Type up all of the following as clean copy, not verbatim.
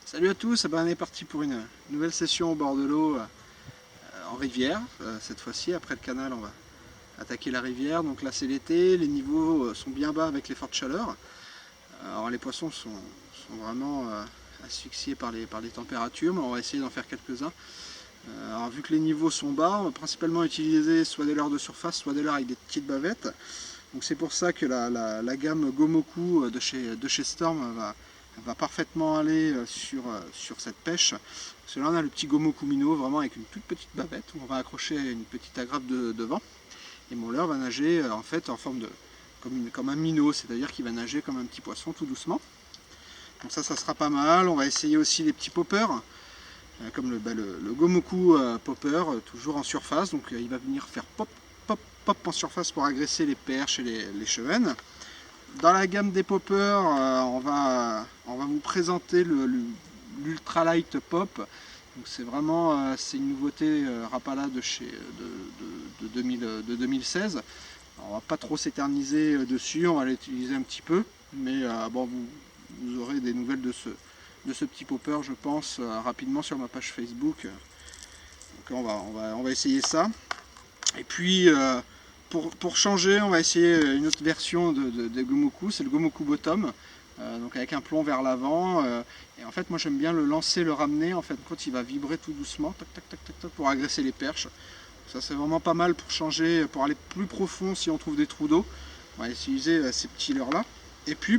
Salut à tous, on est parti pour une nouvelle session au bord de l'eau en rivière. Cette fois-ci, après le canal, on va attaquer la rivière. Donc là c'est l'été, les niveaux sont bien bas avec les fortes chaleurs. Alors les poissons sont vraiment asphyxiés par les températures, mais on va essayer d'en faire quelques-uns. Alors vu que les niveaux sont bas, on va principalement utiliser soit des leurres de surface, soit des leurres avec des petites bavettes. Donc c'est pour ça que la gamme Gomoku de chez Storm va parfaitement aller sur cette pêche. Parce que là on a le petit Gomoku minnow vraiment avec une toute petite bavette où on va accrocher une petite agrafe devant. Et mon leurre va nager en fait en forme de comme un minnow, c'est-à-dire qu'il va nager comme un petit poisson tout doucement. Donc ça sera pas mal. On va essayer aussi les petits poppers. Comme le Gomoku popper, toujours en surface, donc il va venir faire pop, pop, pop en surface pour agresser les perches et les chevennes. Dans la gamme des poppers, on va vous présenter l'Ultralight Pop. C'est vraiment c'est une nouveauté Rapala de 2016. Alors, on va pas trop s'éterniser dessus, on va l'utiliser un petit peu, mais bon, vous aurez des nouvelles de ce petit popper, je pense, rapidement sur ma page Facebook. Donc on va essayer ça. Et puis pour changer, on va essayer une autre version de Gomoku, c'est le Gomoku Bottom, donc avec un plomb vers l'avant. Et en fait, moi j'aime bien le lancer, le ramener, en fait, quand il va vibrer tout doucement, tac, tac, tac, tac, tac, pour agresser les perches. Ça c'est vraiment pas mal pour changer, pour aller plus profond si on trouve des trous d'eau. On va utiliser ces petits leurres là. Et puis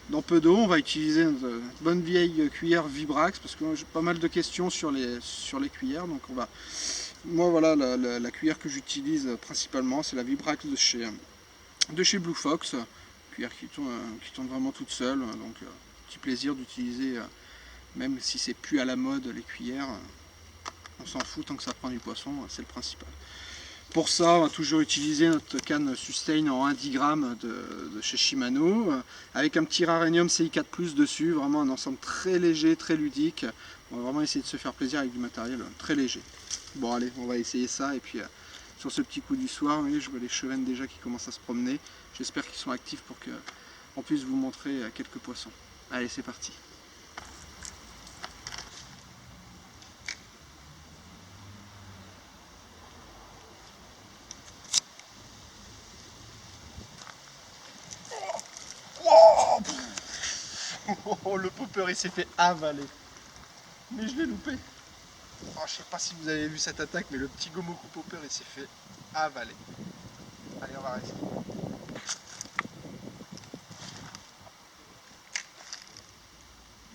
dans peu d'eau, on va utiliser une bonne vieille cuillère Vibrax parce que j'ai pas mal de questions sur les cuillères. Donc moi voilà la cuillère que j'utilise principalement, c'est la Vibrax de chez Blue Fox, cuillère qui tourne vraiment toute seule. Donc petit plaisir d'utiliser, même si c'est plus à la mode les cuillères. On s'en fout tant que ça prend du poisson, c'est le principal. Pour ça, on va toujours utiliser notre canne Sustain en 1 10 grammes de chez Shimano, avec un petit Rarenium CI4+, dessus, vraiment un ensemble très léger, très ludique. On va vraiment essayer de se faire plaisir avec du matériel très léger. Bon allez, on va essayer ça, et puis sur ce petit coup du soir, vous voyez, je vois les chevennes déjà qui commencent à se promener. J'espère qu'ils sont actifs pour qu'on puisse vous montrer quelques poissons. Allez, c'est parti. Oh, le popper il s'est fait avaler. Mais je l'ai loupé. Oh, je sais pas si vous avez vu cette attaque, mais le petit Gomoku popper il s'est fait avaler. Allez, on va rester.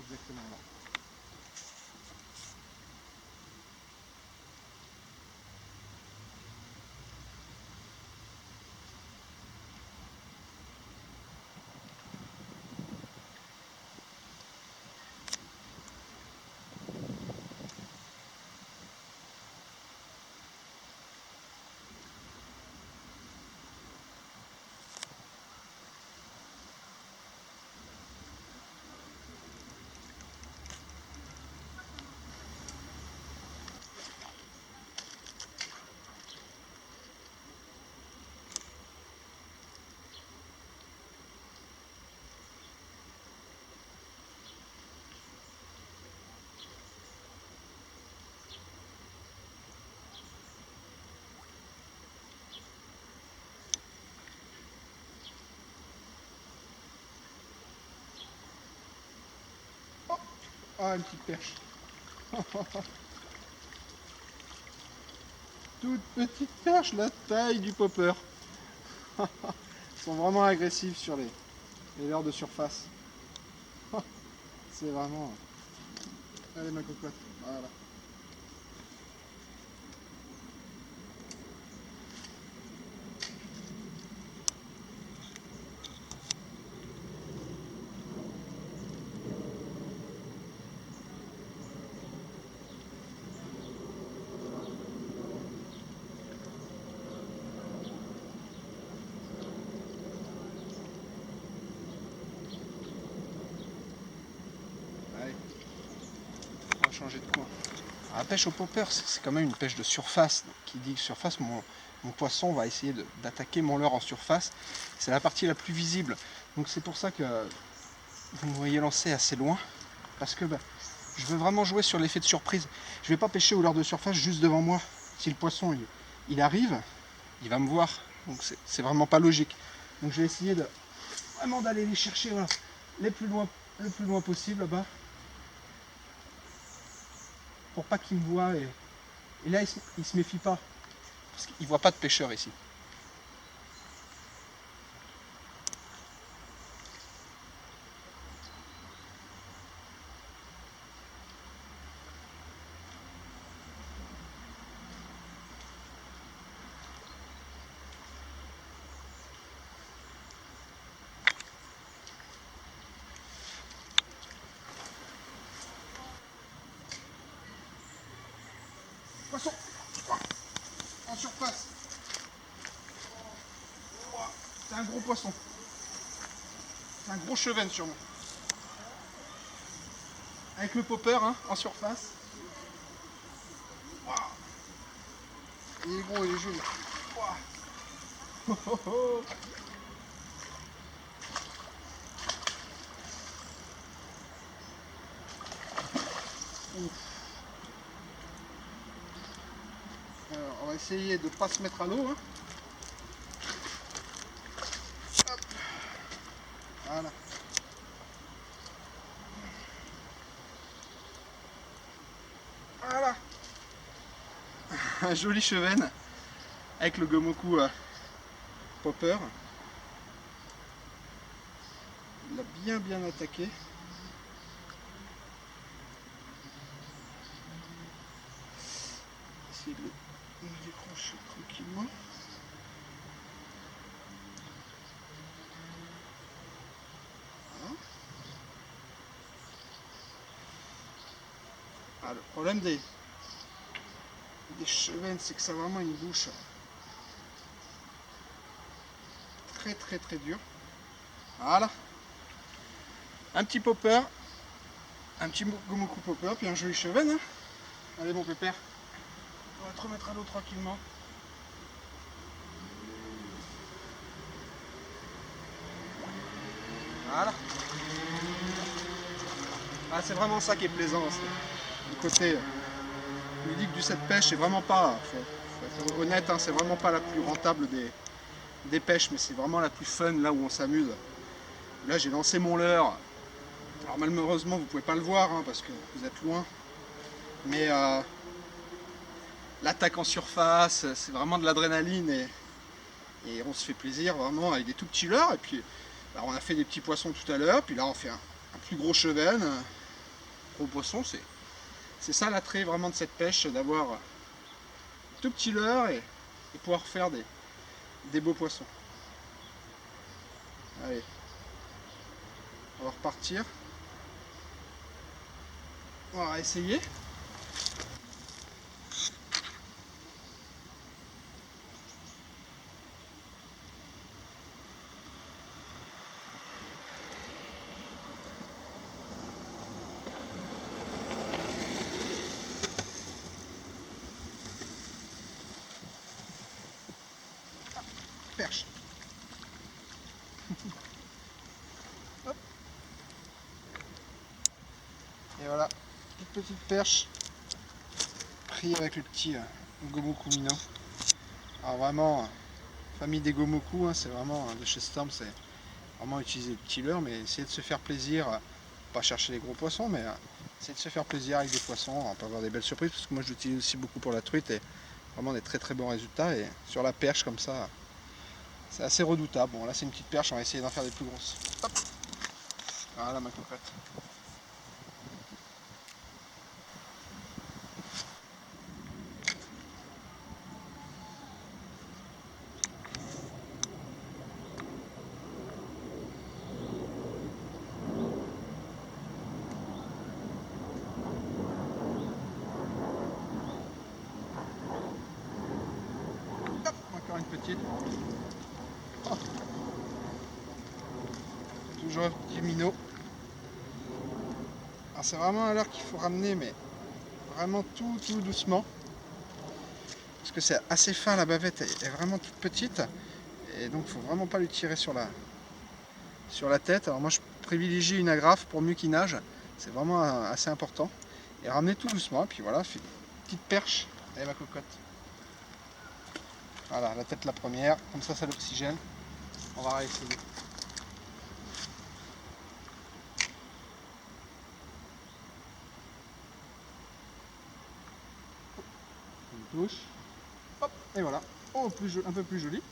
Exactement là. Ah, une petite perche. Toute petite perche, la taille du popper. Ils sont vraiment agressifs sur les leurres de surface. C'est vraiment... Allez ma cocotte, voilà. Allez, on va changer de coin. Alors, la pêche au popper, c'est quand même une pêche de surface. Donc, qui dit surface, mon poisson va essayer d'attaquer mon leurre en surface. C'est la partie la plus visible. Donc c'est pour ça que vous me voyez lancer assez loin. Parce que Je veux vraiment jouer sur l'effet de surprise. Je vais pas pêcher au leurre de surface juste devant moi. Si le poisson il arrive, il va me voir. Donc c'est vraiment pas logique. Donc je vais essayer vraiment d'aller les chercher, voilà, le plus loin possible là-bas. Pour pas qu'il me voie. Et là il se méfie pas. Parce qu'il voit pas de pêcheur ici. Poisson en surface. C'est un gros poisson. C'est un gros chevenne sûrement. Avec le popper hein, en surface. Il est gros, il est jaune. Oh, oh, oh. Alors, on va essayer de ne pas se mettre à l'eau. Hein. Hop. Voilà. Voilà. Un joli chevenne avec le gomoku popper. Il a bien attaqué. Essayer de le décrocher tranquillement. Voilà. Ah, le problème des chevennes, c'est que ça a vraiment une bouche très dure. Voilà. Un petit popper, un petit gomoku popper, puis un joli chevenne. Hein. Allez mon pépère, on va te remettre à l'eau tranquillement. Voilà. Ah, c'est vraiment ça qui est plaisant. Le côté ludique du cette pêche, c'est vraiment pas, faut être honnête, hein, c'est vraiment pas la plus rentable des pêches, mais c'est vraiment la plus fun, là où on s'amuse. Là j'ai lancé mon leurre. Alors malheureusement vous pouvez pas le voir hein, parce que vous êtes loin. Mais l'attaque en surface, c'est vraiment de l'adrénaline et on se fait plaisir vraiment avec des tout petits leurres. Et puis alors, on a fait des petits poissons tout à l'heure, puis là on fait un plus gros chevenne, un gros poisson. C'est ça l'attrait vraiment de cette pêche, d'avoir tout petit leurre et pouvoir faire des beaux poissons. Allez, on va repartir. On va essayer. Perche. Hop. Et voilà, toute petite perche pris avec le petit gomoku minot. Alors vraiment, famille des gomoku, hein, c'est vraiment de chez Storm, c'est vraiment utiliser le petit leurre, mais essayer de se faire plaisir, pas chercher les gros poissons, mais essayer de se faire plaisir avec des poissons. On peut avoir des belles surprises, parce que moi je l'utilise aussi beaucoup pour la truite et vraiment des très bons résultats. Et sur la perche comme ça, c'est assez redoutable. Bon là c'est une petite perche, on va essayer d'en faire des plus grosses. Hop. Voilà ma cocotte. Hop, encore une petite. Oh. Toujours un petit minot. Alors c'est vraiment à l'heure qu'il faut ramener, mais vraiment tout doucement. Parce que c'est assez fin, la bavette est vraiment toute petite. Et donc il ne faut vraiment pas lui tirer sur la tête. Alors moi je privilégie une agrafe pour mieux qu'il nage. C'est vraiment assez important. Et ramenez tout doucement, et puis voilà, fait une petite perche. Allez ma cocotte. Voilà, la tête la première, comme ça l'oxygène. On va réessayer. Une touche. Hop, et voilà. Oh, un peu plus joli.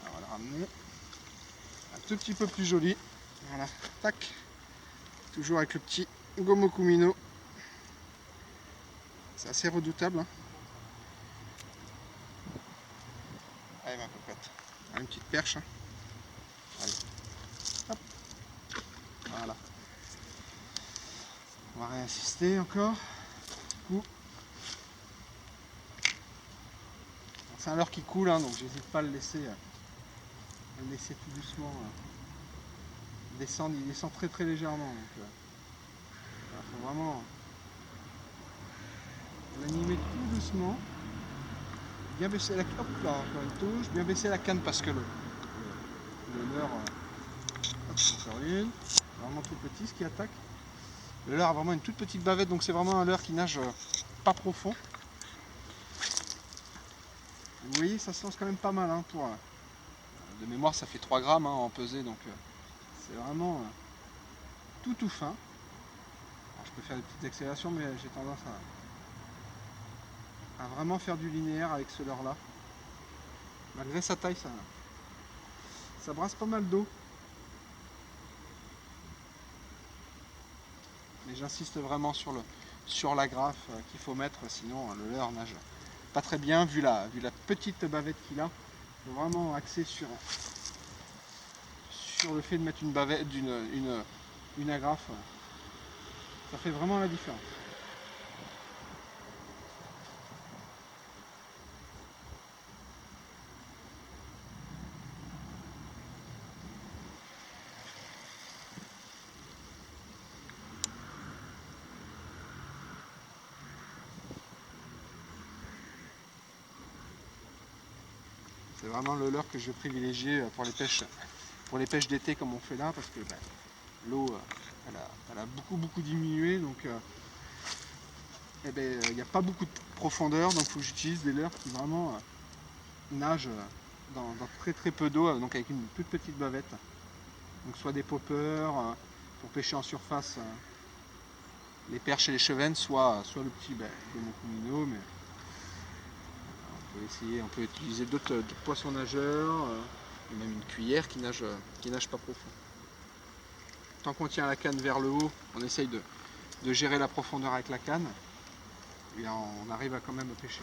Alors, on va la ramener. Un tout petit peu plus joli. Voilà, tac. Toujours avec le petit Gomo Kumino. C'est assez redoutable. Hein. Allez ma cocotte. Une petite perche. Hein. Allez. Hop. Voilà. On va réinsister encore. C'est un leurre qui coule, hein, donc j'hésite pas à le laisser tout doucement descendre. Il descend très très légèrement. Donc, il faut vraiment l'animer tout doucement. Bien baisser la canne. Hop là, encore une touche. Bien baisser la canne parce que le leurre. Hop, encore une. Vraiment tout petit ce qui attaque. Le leurre a vraiment une toute petite bavette, donc c'est vraiment un leurre qui nage pas profond. Vous voyez, ça se lance quand même pas mal. Hein, de mémoire, ça fait 3 grammes hein, en pesée, donc c'est vraiment tout fin. Alors, je peux faire des petites accélérations, mais j'ai tendance à vraiment faire du linéaire avec ce leurre là. Malgré sa taille, ça brasse pas mal d'eau. Mais j'insiste vraiment sur la graffe qu'il faut mettre, sinon le leurre nage pas très bien vu la petite bavette qu'il a. Il faut vraiment axer sur le fait de mettre une bavette, une agrafe. Ça fait vraiment la différence. C'est vraiment le leurre que je vais privilégier pour les pêches d'été comme on fait là, parce que l'eau elle a beaucoup diminué, donc il n'y a pas beaucoup de profondeur, donc il faut que j'utilise des leurres qui vraiment nagent dans très peu d'eau, donc avec une toute petite bavette. Donc soit des poppers pour pêcher en surface les perches et les chevennes, soit le petit Gomo Kumino, mais on peut utiliser d'autres poissons nageurs, et même une cuillère qui nage pas profond. Tant qu'on tient la canne vers le haut, on essaye de gérer la profondeur avec la canne, et on arrive à quand même pêcher.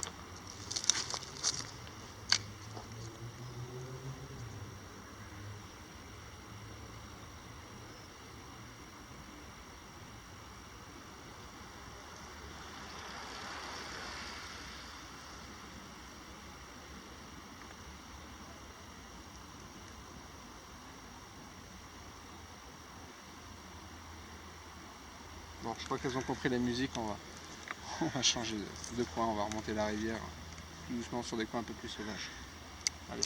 Bon, je crois qu'elles ont compris la musique, on va changer de coin, on va remonter la rivière tout doucement sur des coins un peu plus sauvages. Allez.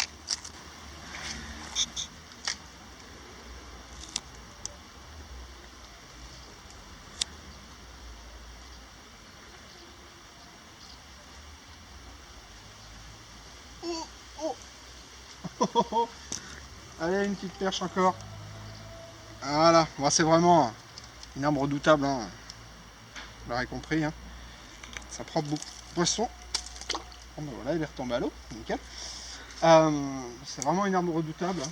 Oh. Allez, une petite perche encore. Voilà, bon, c'est vraiment une arme redoutable, hein. Vous l'aurez compris. Hein. Ça prend beaucoup de poissons. Bon, ben voilà, il est retombé à l'eau, nickel. C'est vraiment une arme redoutable. Hein.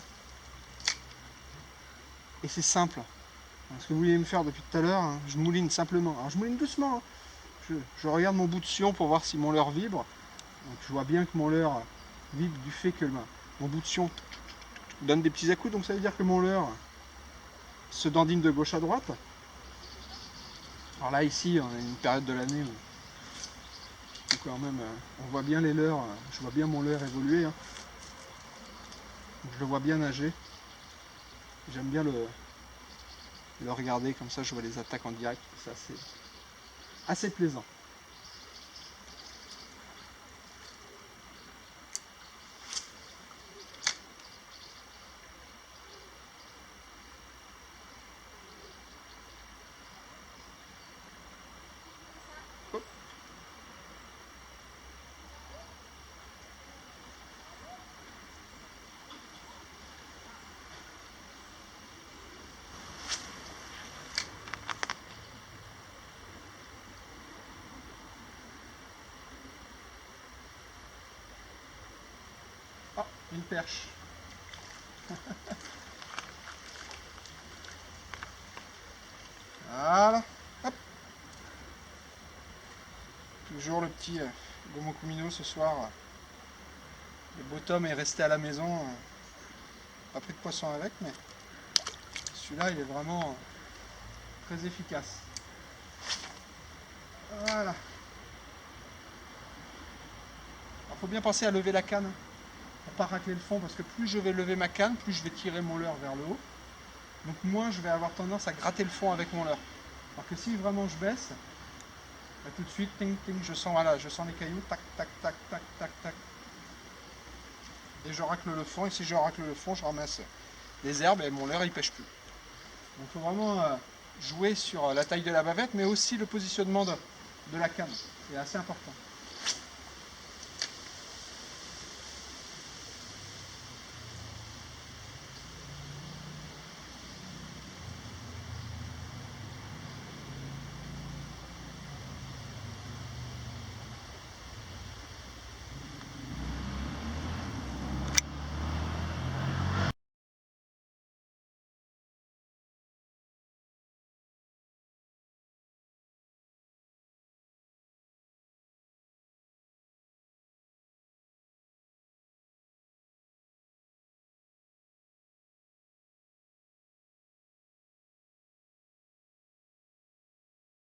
Et c'est simple. Ce que vous vouliez me faire depuis tout à l'heure, hein, je mouline simplement. Alors je mouline doucement. Hein. Je regarde mon bout de sion pour voir si mon leurre vibre. Donc je vois bien que mon leurre vibre du fait que mon bout de sion donne des petits à-coups. Donc ça veut dire que mon leurre se dandine de gauche à droite. Alors là ici on a une période de l'année où quand même on voit bien les leurres, je vois bien mon leurre évoluer. Hein. Donc je le vois bien nager. J'aime bien le regarder comme ça, je vois les attaques en direct, c'est assez plaisant. une perche. Voilà. Hop. Toujours le petit Gomokumino ce soir. Le bottom est resté à la maison. Pas pris de poisson avec, mais celui-là il est vraiment très efficace. Voilà. Il faut bien penser à lever la canne pour pas racler le fond, parce que plus je vais lever ma canne, plus je vais tirer mon leurre vers le haut. Donc moins je vais avoir tendance à gratter le fond avec mon leurre. Alors que si vraiment je baisse, là, tout de suite, ting, ting, je sens les cailloux, tac, tac, tac, tac, tac, tac. Et je racle le fond, et si je racle le fond, je ramasse les herbes et mon leurre il pêche plus. Donc il faut vraiment jouer sur la taille de la bavette, mais aussi le positionnement de la canne. C'est assez important.